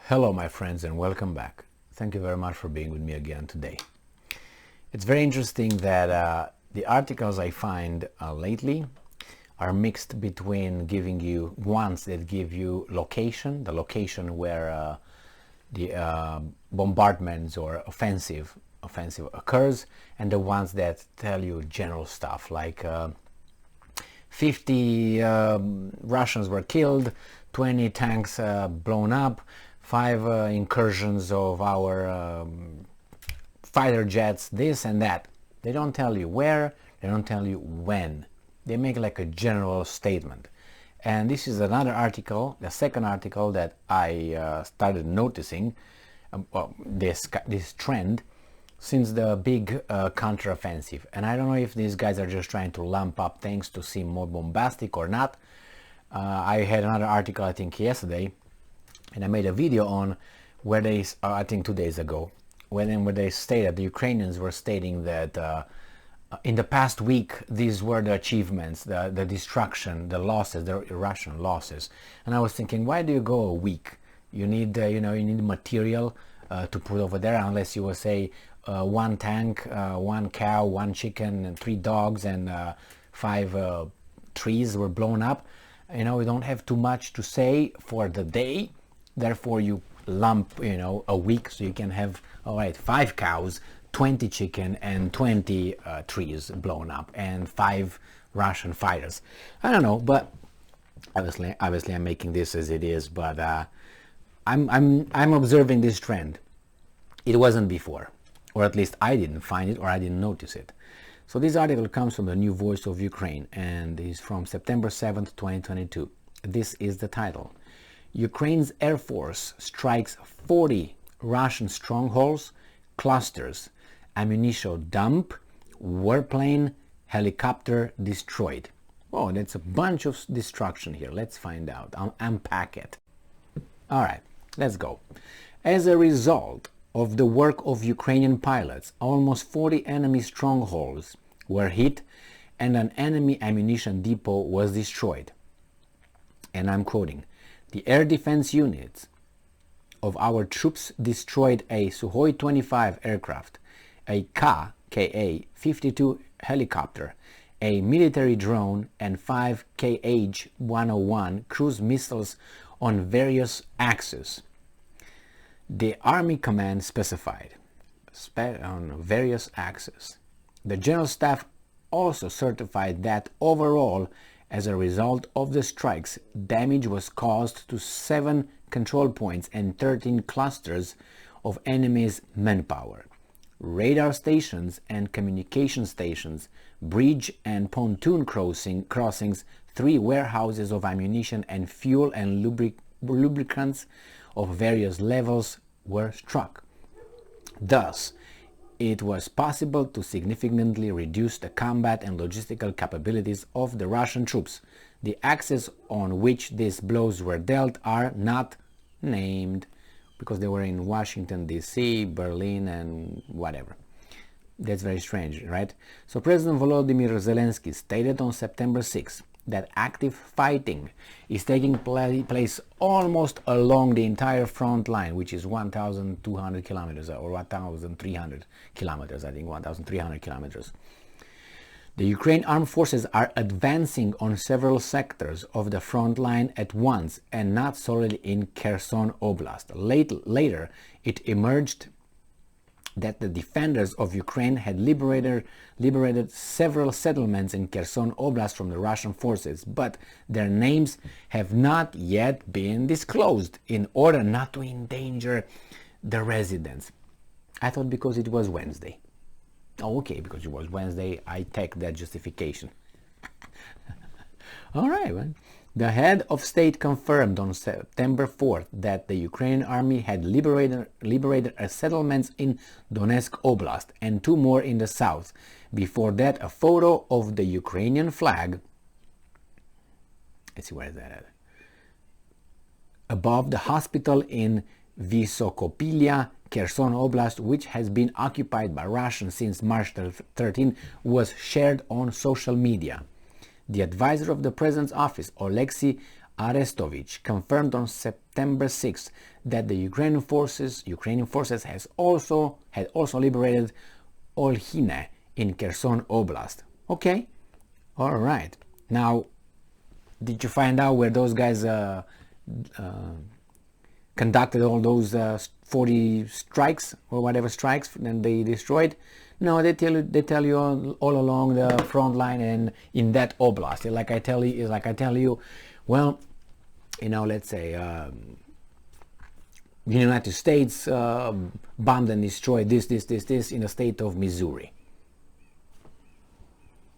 Hello my friends and welcome back. Thank you very much for being with me again today. It's very interesting that the articles I find lately are mixed between giving you ones that give you the location where the bombardments or offensive occurs, and the ones that tell you general stuff like 50 Russians were killed, 20 tanks blown up, 5 incursions of our fighter jets, this and that. They don't tell you where, they don't tell you when. They make like a general statement. And this is another article, the second article that I started noticing, this trend since the big counteroffensive. And I don't know if these guys are just trying to lump up things to seem more bombastic or not. I had another article, I think yesterday, and I made a video on where they, I think 2 days ago, where they stated, the Ukrainians were stating that in the past week, these were the achievements, the destruction, the losses, the Russian losses. And I was thinking, why do you go a week? You need, you need material to put over there, unless you will say 1 tank, 1 cow, 1 chicken, and 3 dogs, and 5 trees were blown up. We don't have too much to say for the day. Therefore, you lump, a week, so you can have, all right, 5 cows, 20 chicken, and 20 trees blown up, and 5 Russian fighters. I don't know, but obviously I'm making this as it is, but I'm observing this trend. It wasn't before, or at least I didn't find it, or I didn't notice it. So this article comes from the New Voice of Ukraine, and is from September 7th, 2022. This is the title. Ukraine's Air Force strikes 40 Russian strongholds, clusters, ammunition dump, warplane, helicopter destroyed. Oh, that's a bunch of destruction here. Let's find out. I'll unpack it. All right, let's go. As a result of the work of Ukrainian pilots, almost 40 enemy strongholds were hit and an enemy ammunition depot was destroyed. And I'm quoting, the air defense units of our troops destroyed a Sukhoi 25 aircraft, a Ka-52 helicopter, a military drone, and 5 Kh-101 cruise missiles on various axes. The Army Command specified on various axes. The General Staff also certified that overall, as a result of the strikes, damage was caused to 7 control points and 13 clusters of enemy's manpower, radar stations and communication stations, bridge and pontoon crossings, 3 warehouses of ammunition and fuel and lubricants of various levels were struck. Thus, it was possible to significantly reduce the combat and logistical capabilities of the Russian troops. The axes on which these blows were dealt are not named, because they were in Washington, D.C., Berlin, and whatever. That's very strange, right? So President Volodymyr Zelensky stated on September 6 that active fighting is taking place almost along the entire front line, which is 1,200 kilometers or 1,300 kilometers, I think 1,300 kilometers. The Ukraine armed forces are advancing on several sectors of the front line at once, and not solely in Kherson Oblast. Later, it emerged that the defenders of Ukraine had liberated several settlements in Kherson Oblast from the Russian forces, but their names have not yet been disclosed in order not to endanger the residents. I thought because it was Wednesday. Oh, okay, because it was Wednesday, I take that justification. All right, well. The head of state confirmed on September 4th that the Ukrainian army had liberated a settlements in Donetsk Oblast and 2 more in the south. Before that, a photo of the Ukrainian flag, let's see, where is that at? Above the hospital in Vysokopilya, Kherson Oblast, which has been occupied by Russians since March 13, was shared on social media. The advisor of the president's office, Oleksiy Arestovich confirmed on September 6th that the Ukrainian forces had also liberated Olhine in Kherson Oblast. Okay, all right. Now, did you find out where those guys conducted all those 40 strikes or whatever strikes and they destroyed? No, they tell you all along the front line and in that oblast. Like I tell you, well, let's say the United States bombed and destroyed this in the state of Missouri.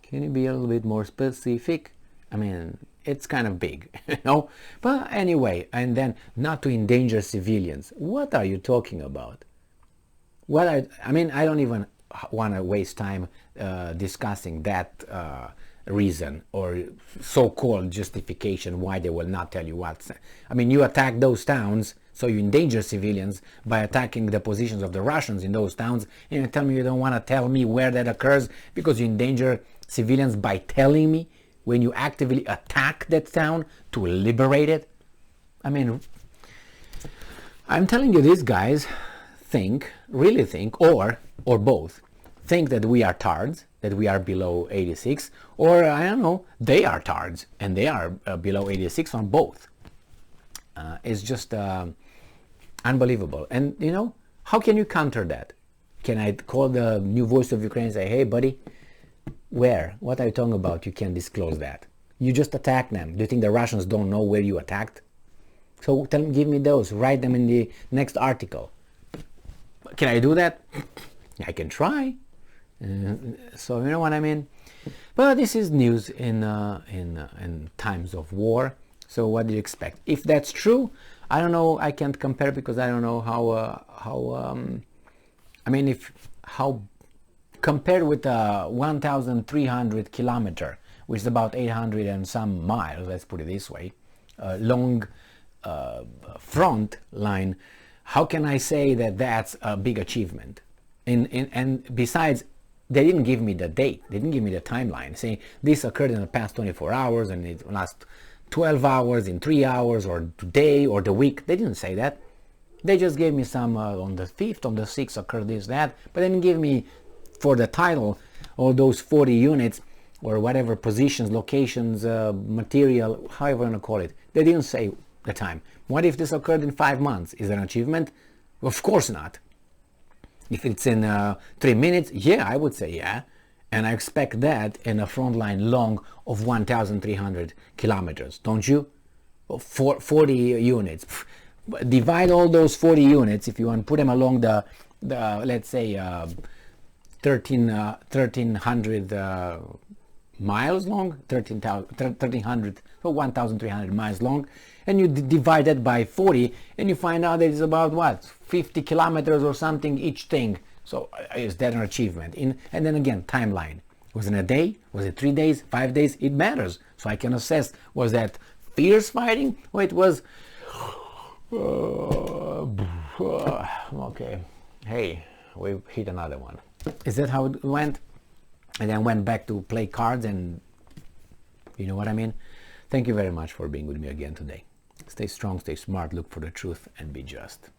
Can you be a little bit more specific? I mean, it's kind of big, But anyway, and then not to endanger civilians. What are you talking about? I don't even want to waste time discussing that reason or so-called justification why they will not tell you what. You attack those towns, so you endanger civilians by attacking the positions of the Russians in those towns, and you tell me you don't want to tell me where that occurs because you endanger civilians by telling me when you actively attack that town to liberate it. I'm telling you, these guys really think, or both, think that we are tards, that we are below 86, or I don't know, they are tards and they are below 86 on both. It's just unbelievable. And how can you counter that? Can I call the new voice of Ukraine and say, hey buddy, where? What are you talking about? You can't disclose that. You just attacked them. Do you think the Russians don't know where you attacked? So tell them, give me those. Write them in the next article. Can I do that? I can try. So you know what I mean? But this is news in times of war. So what do you expect? If that's true, I don't know. I can't compare because I don't know how compared with 1,300 kilometer, which is about 800 and some miles, let's put it this way, long front line, how can I say that that's a big achievement? And besides, they didn't give me the date, they didn't give me the timeline, saying this occurred in the past 24 hours and it lasts 12 hours, in 3 hours, or today, or the week. They didn't say that. They just gave me some on the 5th, on the 6th occurred this, that, but they didn't give me for the title all those 40 units or whatever positions, locations, material, however you want to call it. They didn't say the time. What if this occurred in 5 months? Is that an achievement? Of course not. If it's in 3 minutes, yeah, I would say yeah. And I expect that in a front line long of 1,300 kilometers, don't you? 40 units. Divide all those 40 units, if you want to put them along the let's say 1,300 miles long, 1,300, so 1,300 miles long, and you divide that by 40, and you find out that it's about what, 50 kilometers or something each thing. So is that an achievement? And then again, timeline. Was it a day? Was it 3 days, 5 days? It matters. So I can assess, was that fierce fighting, or it was okay, hey, we hit another one. Is that how it went? And then went back to play cards, and you know what I mean? Thank you very much for being with me again today. Stay strong, stay smart, look for the truth, and be just.